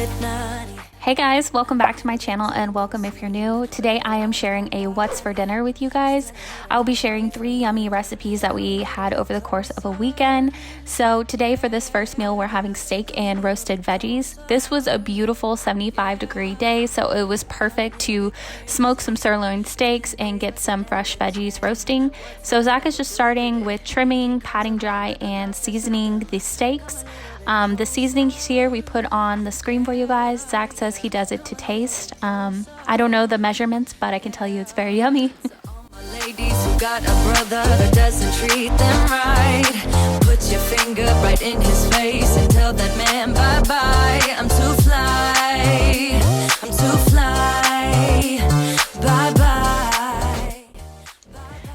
Hey guys, welcome back to my channel and welcome if you're new. Today I am sharing a what's for dinner with you guys. I'll be sharing 3 yummy recipes that we had over the course of a weekend. So today for this first meal we're having steak and roasted veggies. This was a beautiful 75-degree day, so it was perfect to smoke some sirloin steaks and get some fresh veggies roasting. So Zach is just starting with trimming, patting dry, and seasoning the steaks. The seasonings here we put on the screen for you guys. Zach says he does it to taste. I don't know the measurements, but I can tell you it's very yummy. Ladies who got a brother that doesn't treat them right, put your finger right in his face and tell that man bye-bye. I'm too fly, I'm too fly, bye-bye.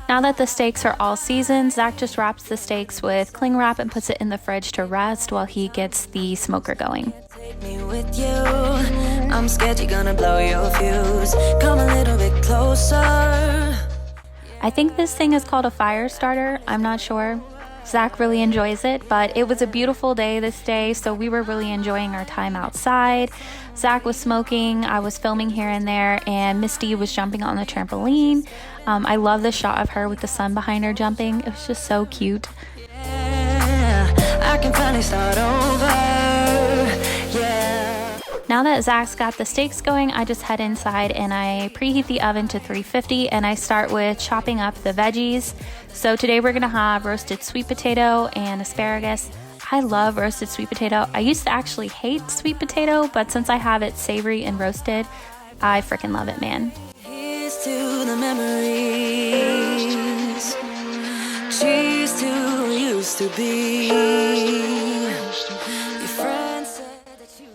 Now that the steaks are all seasoned, Zach just wraps the steaks with cling wrap and puts it in the fridge to rest while he gets the smoker going. Take me with you. I'm scared you're gonna blow your fuse. Come a little bit closer. I think this thing is called a fire starter. I'm not sure. Zach really enjoys it, but it was a beautiful day this day, so we were really enjoying our time outside. Zach was smoking, I was filming here and there, and Misty was jumping on the trampoline. I love the shot of her with the sun behind her jumping. It was just so cute. Yeah, I can finally start over. Yeah. Now that Zach's got the steaks going, I just head inside and I preheat the oven to 350 and I start with chopping up the veggies. So today we're gonna have roasted sweet potato and asparagus. I love roasted sweet potato. I used to actually hate sweet potato, but since I have it savory and roasted, I freaking love it, man. Here's to the memories. Cheers to used to be.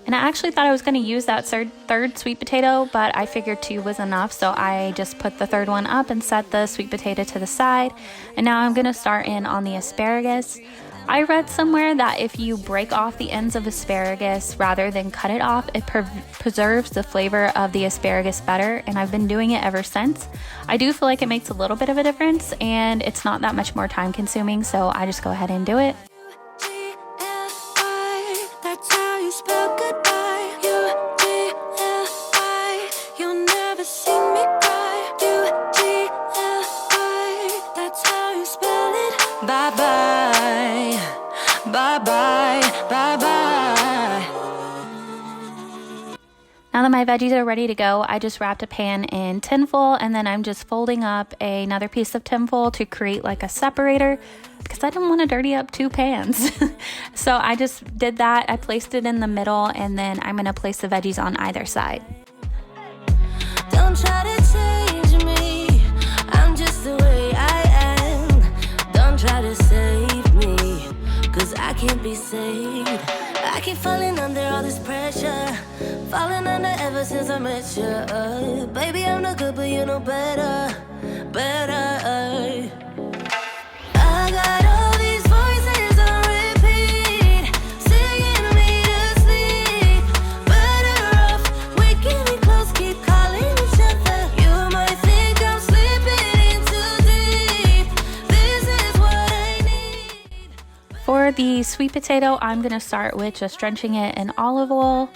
And I actually thought I was going to use that third sweet potato, but I figured 2 was enough, so I just put the third one up and set the sweet potato to the side. And now I'm going to start in on the asparagus. I read somewhere that if you break off the ends of asparagus rather than cut it off, it preserves the flavor of the asparagus better, and I've been doing it ever since. I do feel like it makes a little bit of a difference, and it's not that much more time consuming, so I just go ahead and do it. Bye-bye, bye-bye, bye-bye. Now that my veggies are ready to go, I just wrapped a pan in tinfoil and then I'm just folding up another piece of tinfoil to create like a separator because I didn't want to dirty up 2 pans. So I just did that. I placed it in the middle and then I'm going to place the veggies on either side. Don't try to change me, I'm just the way I am. Don't try to save me, cause I can't be saved. I keep falling under all this pressure, falling under ever since I met you. Baby, I'm no good, but you know better, better. I got all these voices on repeat, singing me to sleep. Better off waking me close, keep calling each other. You might think I'm slipping in too deep. This is what I need. For the sweet potato, I'm going to start with just drenching it in olive oil.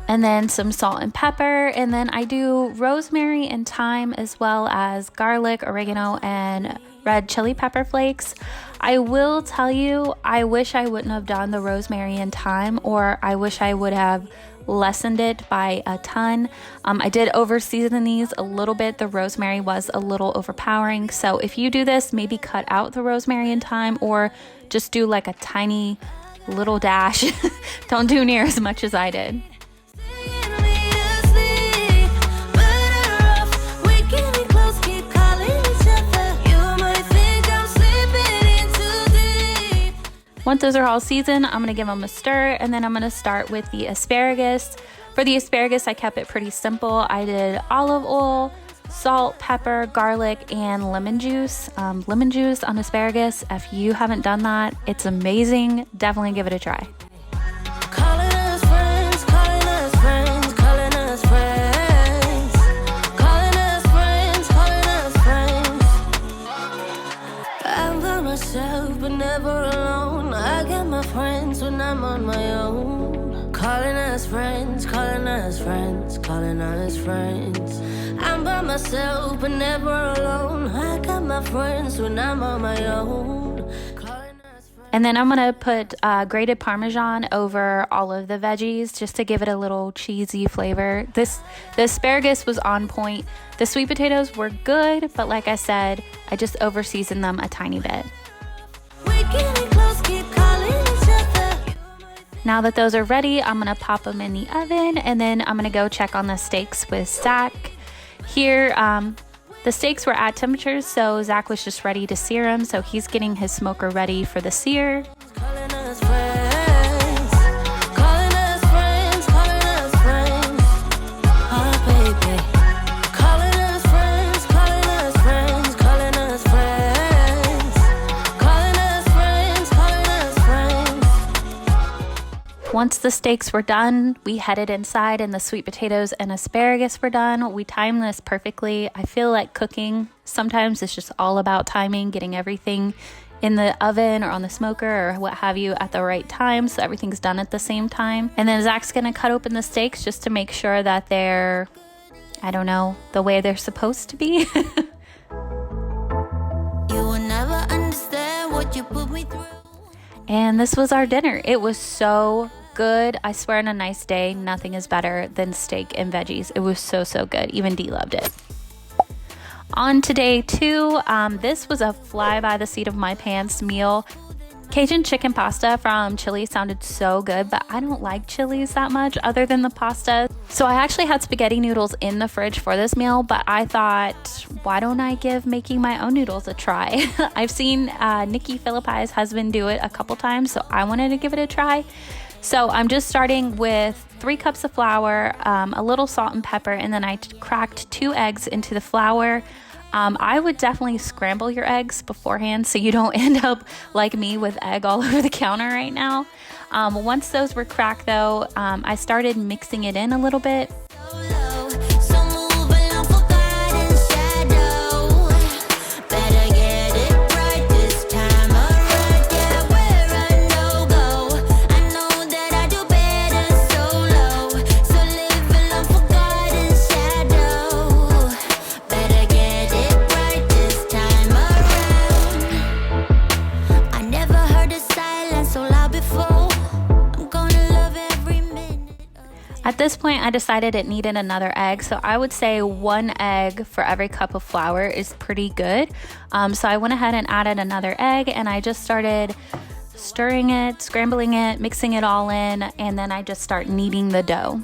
And then some salt and pepper, and then I do rosemary and thyme as well as garlic, oregano, and red chili pepper flakes. I will tell you, I wish I wouldn't have done the rosemary and thyme, or I wish I would have lessened it by a ton. I did over season these a little bit. The rosemary was a little overpowering, so if you do this, maybe cut out the rosemary and thyme or just do like a tiny little dash. Don't do near as much as I did. Once those are all seasoned, I'm going to give them a stir, and then I'm going to start with the asparagus. For the asparagus, I kept it pretty simple. I did olive oil, salt, pepper, garlic, and lemon juice. Lemon juice on asparagus, if you haven't done that, it's amazing. Definitely give it a try. Calling us friends, calling us friends, calling us friends, calling us friends, calling us friends. I'm by myself, but never alone. I when I'm on my own. Calling us friends, calling us friends, calling us friends. I'm by myself but never alone. I got my friends when I'm on my own. And then I'm gonna put grated parmesan over all of the veggies just to give it a little cheesy flavor. The asparagus was on point. The sweet potatoes were good, but like I said, I just over seasoned them a tiny bit. Now that those are ready, I'm gonna pop them in the oven, and then I'm gonna go check on the steaks with Zach. Here, the steaks were at temperature, so Zach was just ready to sear them, so he's getting his smoker ready for the sear. Once the steaks were done, we headed inside and the sweet potatoes and asparagus were done. We timed this perfectly. I feel like cooking sometimes it's just all about timing, getting everything in the oven or on the smoker or what have you at the right time so everything's done at the same time. And then Zach's gonna cut open the steaks just to make sure that they're, I don't know, the way they're supposed to be. You will never understand what you put me through. And this was our dinner. It was so good. I swear on a nice day, nothing is better than steak and veggies. It was so good. Even Dee loved it. On to day 2, this was a fly by the seat of my pants meal. Cajun chicken pasta from Chili's sounded so good, but I don't like Chili's that much other than the pasta. So I actually had spaghetti noodles in the fridge for this meal, but I thought, why don't I give making my own noodles a try? I've seen Nikki Phillippi's husband do it a couple times, so I wanted to give it a try. So I'm just starting with 3 cups of flour, a little salt and pepper, and then I cracked 2 eggs into the flour. I would definitely scramble your eggs beforehand so you don't end up like me with egg all over the counter right now. Once those were cracked though, I started mixing it in a little bit. At this point, I decided it needed another egg, so I would say 1 egg for every cup of flour is pretty good. So I went ahead and added another egg, and I just started stirring it, scrambling it, mixing it all in, and then I just start kneading the dough.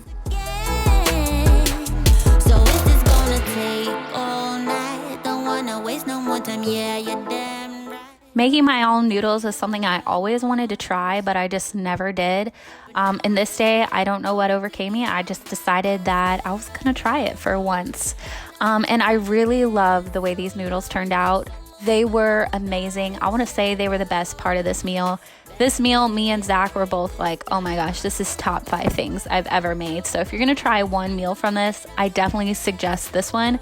So is this gonna take all night? Don't wanna waste no more time, yeah, you're damn right. Making my own noodles is something I always wanted to try, but I just never did. And this day, I don't know what overcame me. I just decided that I was gonna try it for once. And I really love the way these noodles turned out. They were amazing. I wanna say they were the best part of this meal. This meal, me and Zach were both like, oh my gosh, this is top 5 things I've ever made. So if you're gonna try one meal from this, I definitely suggest this one,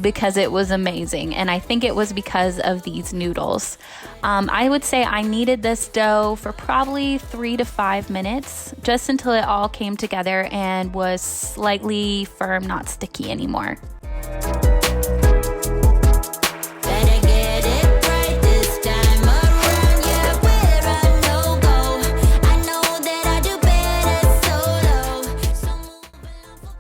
because it was amazing, and I think it was because of these noodles. I would say I kneaded this dough for probably 3 to 5 minutes, just until it all came together and was slightly firm, not sticky anymore.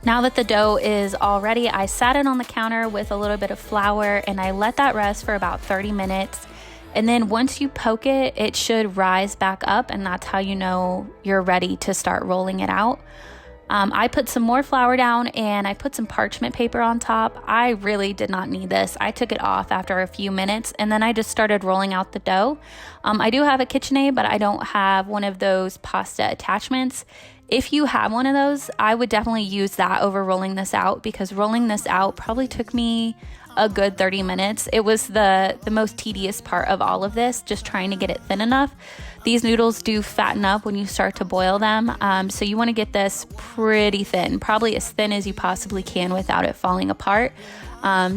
Now that the dough is all ready, I sat it on the counter with a little bit of flour and I let that rest for about 30 minutes. And then once you poke it, it should rise back up, and that's how you know you're ready to start rolling it out. I put some more flour down and I put some parchment paper on top. I really did not need this. I took it off after a few minutes and then I just started rolling out the dough. I do have a KitchenAid, but I don't have one of those pasta attachments. If you have one of those, I would definitely use that over rolling this out, because rolling this out probably took me a good 30 minutes. It was the most tedious part of all of this, just trying to get it thin enough. These noodles do fatten up when you start to boil them, so you want to get this pretty thin, probably as thin as you possibly can without it falling apart.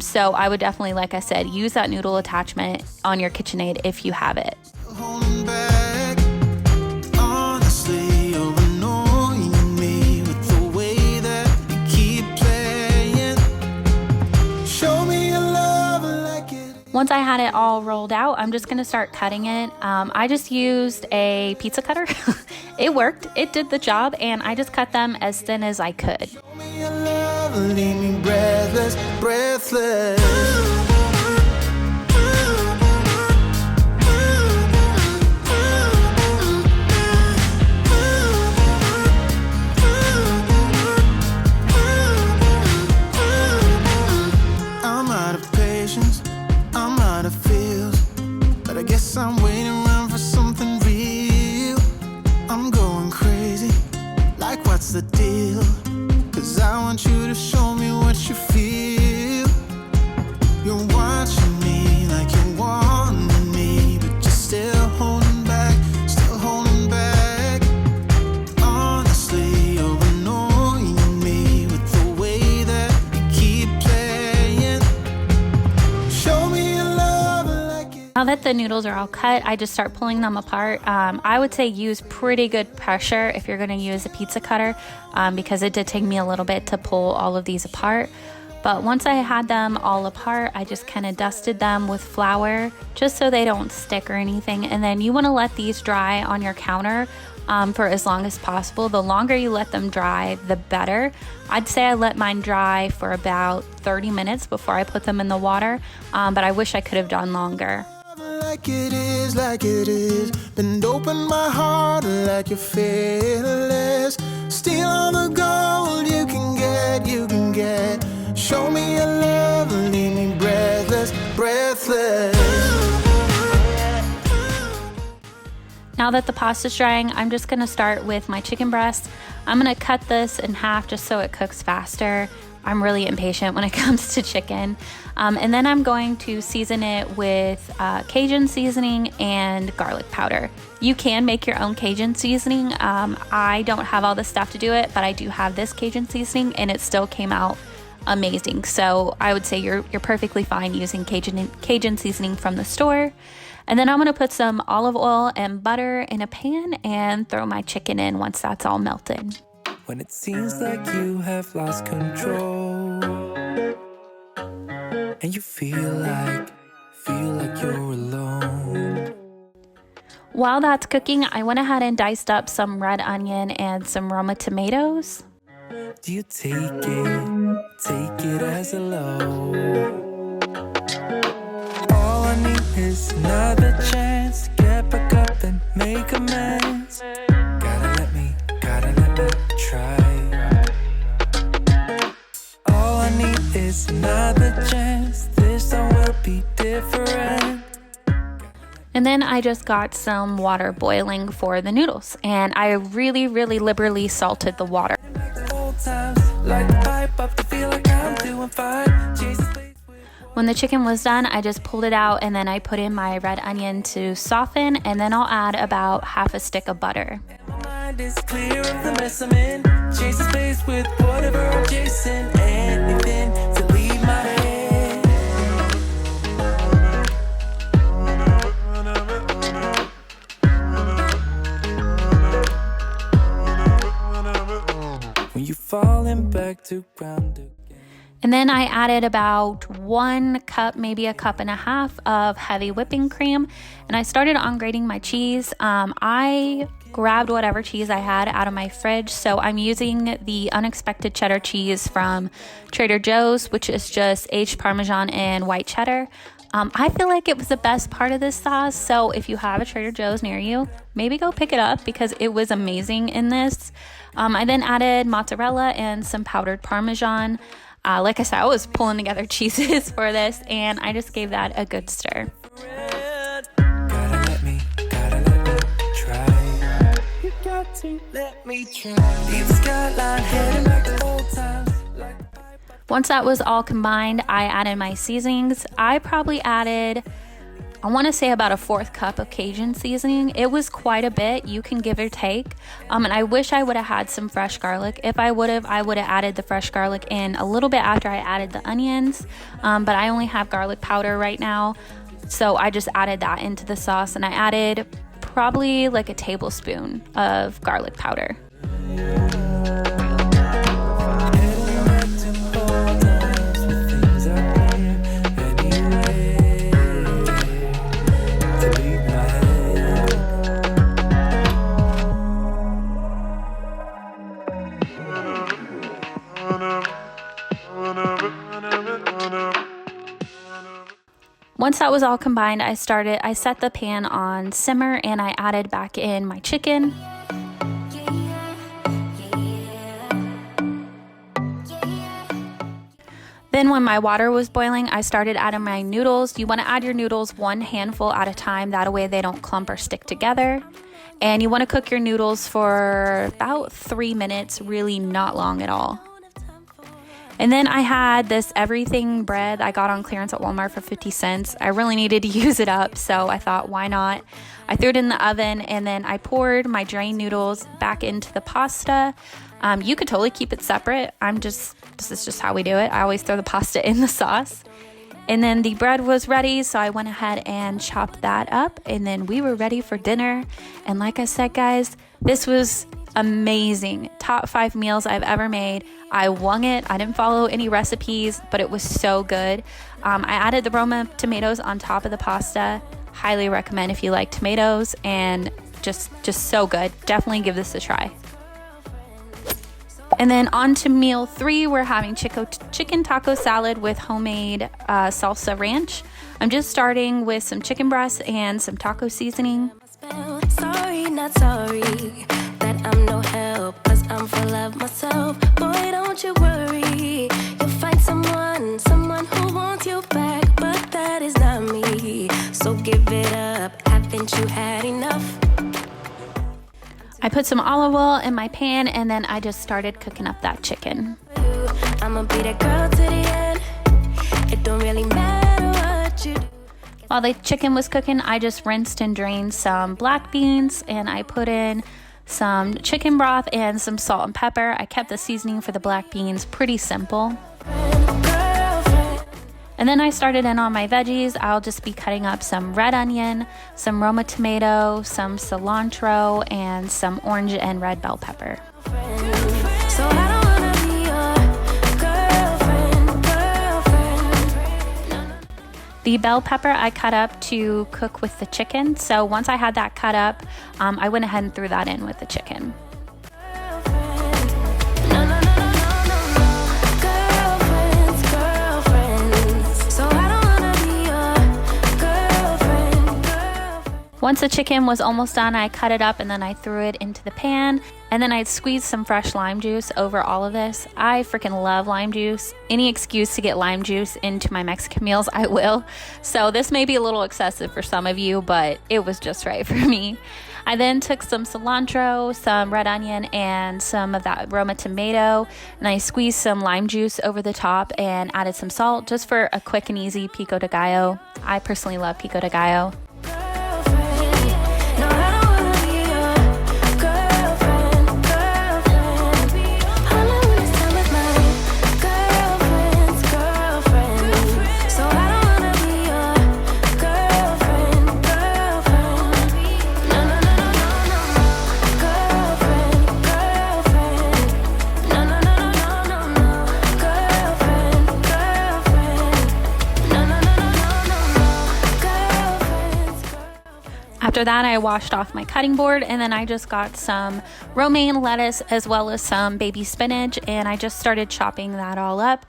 So I would definitely, like I said, use that noodle attachment on your KitchenAid if you have it. Holding back on the Once I had it all rolled out, I'm just gonna start cutting it. I just used a pizza cutter. It worked, it did the job, and I just cut them as thin as I could. Show me your love, leave me breathless, breathless. I guess I'm waiting around for something real. I'm going crazy, like what's the deal? 'Cause I want you to show me what you feel. You're watching me like you're wanting me, but you're still holding back, still holding back. Honestly, you're annoying me with the way that you keep playing. Show me your love like it. Now that the noodles are all cut, I just start pulling them apart. I would say use pretty good pressure if you're going to use a pizza cutter, because it did take me a little bit to pull all of these apart. But once I had them all apart, I just kind of dusted them with flour just so they don't stick or anything. And then you want to let these dry on your counter for as long as possible. The longer you let them dry, the better. I'd say I let mine dry for about 30 minutes before I put them in the water, but I wish I could have done longer. Like it is, like it is. Bend open my heart like you're fearless. Steal all the gold you can get, you can get. Show me your love, leave me breathless, breathless. Now that the pasta's drying, I'm just gonna start with my chicken breast. I'm gonna cut this in half just so it cooks faster. I'm really impatient when it comes to chicken. And then I'm going to season it with Cajun seasoning and garlic powder. You can make your own Cajun seasoning. I don't have all the stuff to do it, but I do have this Cajun seasoning and it still came out amazing. So I would say you're perfectly fine using Cajun seasoning from the store. And then I'm gonna put some olive oil and butter in a pan and throw my chicken in once that's all melted. When it seems like you have lost control and you feel like you're alone. While that's cooking, I went ahead and diced up some red onion and some Roma tomatoes. Do you take it as a low? All I need is another chance to get back up and make amends. Gotta let me try. All I need is another chance. This time will be different. And then I just got some water boiling for the noodles, and I really liberally salted the water. When the chicken was done, I just pulled it out and then I put in my red onion to soften, and then I'll add about half a stick of butter. Is clear of the mess I'm in. Chase the space with whatever I'm chasing. Anything to leave my head. When you falling back to ground again. And then I added about 1 cup, maybe a cup and a half of heavy whipping cream. And I started on grating my cheese. I grabbed whatever cheese I had out of my fridge. So I'm using the unexpected cheddar cheese from Trader Joe's, which is just aged Parmesan and white cheddar. I feel like it was the best part of this sauce. So if you have a Trader Joe's near you, maybe go pick it up because it was amazing in this. I then added mozzarella and some powdered Parmesan. Like I said, I was pulling together cheeses for this, and I just gave that a good stir. Once that was all combined, I added my seasonings. I probably added, I want to say about a 1/4 cup of Cajun seasoning. It was quite a bit. You can give or take. And I wish I would have had some fresh garlic. If I would have added the fresh garlic in a little bit after I added the onions. But I only have garlic powder right now. So I just added that into the sauce, and I added probably like a tablespoon of garlic powder. Once that was all combined, I set the pan on simmer and I added back in my chicken. Then when my water was boiling, I started adding my noodles. You want to add your noodles one handful at a time. That way they don't clump or stick together. And you want to cook your noodles for about 3 minutes, really not long at all. And then I had this everything bread I got on clearance at Walmart for 50 cents. I really needed to use it up, so I thought, why not? I threw it in the oven, and then I poured my drained noodles back into the pasta. You could totally keep it separate. This is just how we do it. I always throw the pasta in the sauce. And then the bread was ready, so I went ahead and chopped that up, and then we were ready for dinner. And like I said, guys, this was amazing. Top 5 meals I've ever made. I wung it. I didn't follow any recipes, but it was so good. I added the Roma tomatoes on top of the pasta. Highly recommend if you like tomatoes, and just so good. Definitely give this a try. And then on to meal 3, we're having chicken taco salad with homemade salsa ranch. I'm just starting with some chicken breasts and some taco seasoning. Sorry, not sorry that I'm no help, 'cause I'm full of myself. Boy, don't you worry, you'll find someone who wants you back, but that is not me. So give it up, haven't you had enough? I put some olive oil in my pan, and then I just started cooking up that chicken. I'ma be that girl to the end. It don't really matter what you do. While the chicken was cooking, I just rinsed and drained some black beans, and I put in some chicken broth and some salt and pepper. I kept the seasoning for the black beans pretty simple. And then I started in on my veggies. I'll just be cutting up some red onion, some Roma tomato, some cilantro, and some orange and red bell pepper. So I don't wanna be your girlfriend. The bell pepper I cut up to cook with the chicken. So once I had that cut up, I went ahead and threw that in with the chicken. Once the chicken was almost done, I cut it up and then I threw it into the pan, and then I'd squeeze some fresh lime juice over all of this. I freaking love lime juice. Any excuse to get lime juice into my Mexican meals, I will. So this may be a little excessive for some of you, but it was just right for me. I then took some cilantro, some red onion, and some of that Roma tomato, and I squeezed some lime juice over the top and added some salt just for a quick and easy pico de gallo. I personally love pico de gallo. After that, I washed off my cutting board, and then I just got some romaine lettuce as well as some baby spinach, and I just started chopping that all up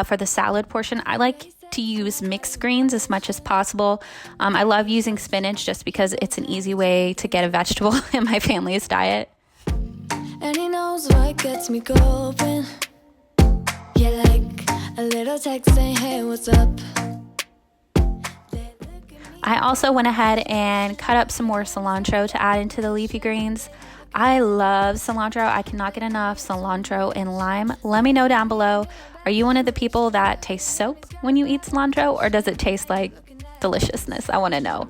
for the salad portion. I like to use mixed greens as much as possible. I love using spinach just because it's an easy way to get a vegetable in my family's diet. And he knows what gets me going. Yeah, like a little text saying, hey, what's up? I also went ahead and cut up some more cilantro to add into the leafy greens. I love cilantro. I cannot get enough cilantro and lime. Let me know down below. Are you one of the people that tastes soap when you eat cilantro, or does it taste like deliciousness? I want to know.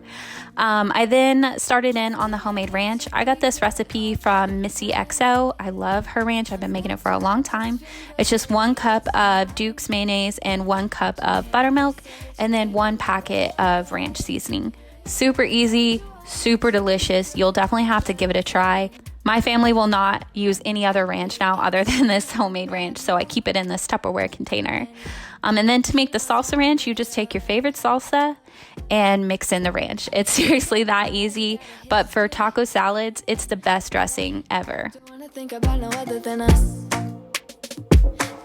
I then started in on the homemade ranch. I got this recipe from Missy XO. I love her ranch. I've been making it for a long time. It's just 1 cup of Duke's mayonnaise and 1 cup of buttermilk, and then 1 packet of ranch seasoning. Super easy, super delicious. You'll definitely have to give it a try. My family will not use any other ranch now other than this homemade ranch, so I keep it in this Tupperware container. And then to make the salsa ranch, you just take your favorite salsa and mix in the ranch. It's seriously that easy, but for taco salads, it's the best dressing ever. Think about no other than us.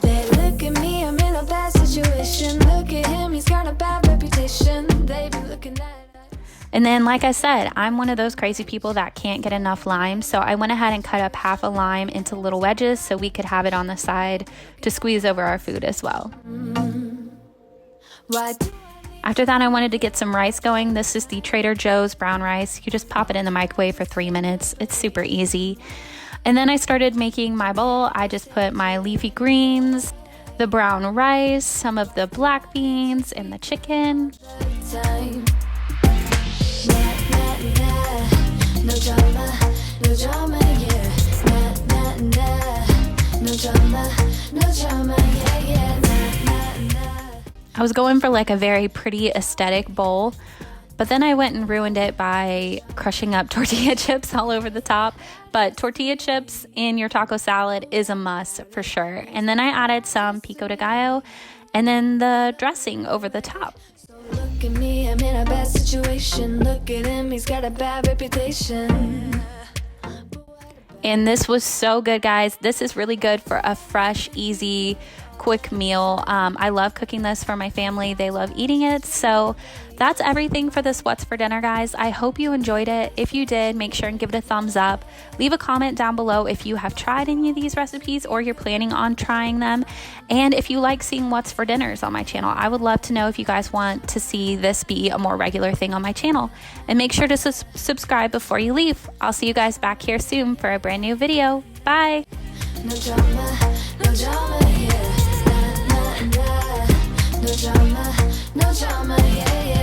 They look at me, I'm in a bad situation. Look at him, he's got a bad reputation. They And then, like I said, I'm one of those crazy people that can't get enough lime, so I went ahead and cut up half a lime into little wedges so we could have it on the side to squeeze over our food as well. After that, I wanted to get some rice going. This is the Trader Joe's brown rice. You just pop it in the microwave for 3 minutes. It's super easy. And then I started making my bowl. I just put my leafy greens, the brown rice, some of the black beans, and the chicken. No drama, no drama, yeah. No drama, no drama, yeah, yeah. I was going for like a very pretty aesthetic bowl, but then I went and ruined it by crushing up tortilla chips all over the top. But tortilla chips in your taco salad is a must for sure. And then I added some pico de gallo and then the dressing over the top. Look at me, I'm in a bad situation. Look at him, he's got a bad reputation. And this was so good, guys. This is really good for a fresh, easy, quick meal. I love cooking this for my family. They love eating it. So that's everything for this What's for Dinner, guys. I hope you enjoyed it. If you did, make sure and give it a thumbs up. Leave a comment down below if you have tried any of these recipes or you're planning on trying them. And if you like seeing What's for Dinners on my channel, I would love to know if you guys want to see this be a more regular thing on my channel. And make sure to subscribe before you leave. I'll see you guys back here soon for a brand new video. Bye! No drama, no drama, yeah. No drama, no drama, yeah, yeah.